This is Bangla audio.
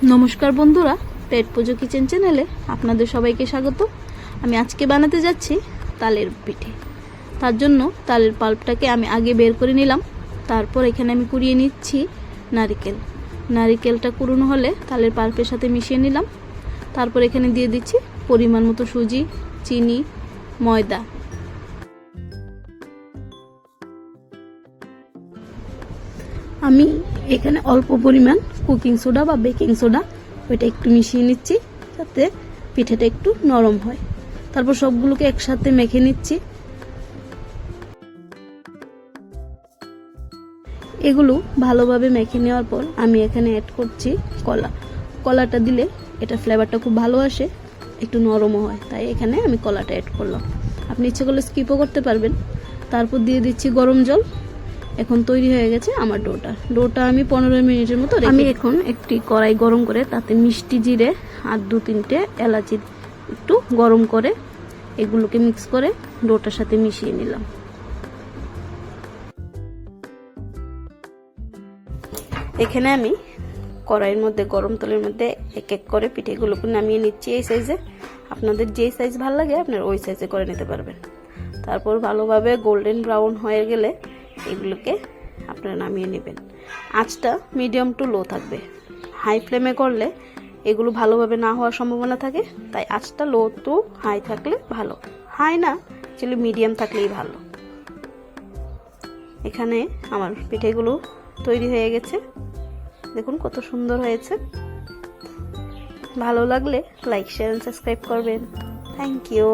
নমস্কার বন্ধুরা, পেট পুজো কিচেন চ্যানেলে আপনাদের সবাইকে স্বাগত। আমি আজকে বানাতে যাচ্ছি তালের পিঠে। তার জন্য তালের পাল্পটাকে আমি আগে বের করে নিলাম। তারপর এখানে আমি কুড়িয়ে নিচ্ছি নারিকেলটা কুড়ানো হলে তালের পাল্পের সাথে মিশিয়ে নিলাম। তারপর এখানে দিয়ে দিচ্ছি পরিমাণ মতো সুজি, চিনি, ময়দা। আমি এখানে অল্প পরিমাণ কুকিং সোডা বা বেকিং সোডা ওইটা একটু মিশিয়ে নিচ্ছি যাতে পিঠেটা একটু নরম হয়। তারপর সবগুলোকে একসাথে মেখে নিচ্ছি। এগুলো ভালোভাবে মেখে নেওয়ার পর আমি এখানে অ্যাড করছি কলাটা দিলে এটা ফ্লেভারটা খুব ভালো আসে, একটু নরমও হয়, তাই এখানে আমি কলাটা অ্যাড করলাম। আপনি ইচ্ছে করলে স্কিপও করতে পারবেন। তারপর দিয়ে দিচ্ছি গরম জল। এখন তৈরি হয়ে গেছে আমার ডোটা আমি 15 মিনিটের মতো আমি এখন একটি কড়াই গরম করে তাতে মিষ্টি জিরে আর 2-3টে এলাচি একটু গরম করে এগুলোকে মিক্স করে ডোটার সাথে মিশিয়ে নিলাম। এখানে আমি কড়াইয়ের মধ্যে গরম তেলের মধ্যে এক এক করে পিঠেগুলোকে নামিয়ে নিচ্ছি এই সাইজে। আপনাদের যে সাইজ ভালো লাগে আপনার ওই সাইজে করে নিতে পারবেন। তারপর ভালোভাবে গোল্ডেন ব্রাউন হয়ে গেলে এগুলোকে আপনারা নামিয়ে নেবেন। আঁচটা মিডিয়াম টু লো থাকবে। হাই ফ্লেমে করলে এগুলো ভালোভাবে না হওয়ার সম্ভাবনা থাকে, তাই আঁচটা লো টু হাই থাকলে ভালো, হাই না চলে মিডিয়াম থাকলেই ভালো। এখানে আমার পিঠেগুলো তৈরি হয়ে গেছে, দেখুন কত সুন্দর হয়েছে। ভালো লাগলে লাইক, শেয়ার, সাবস্ক্রাইব করবেন। Thank you.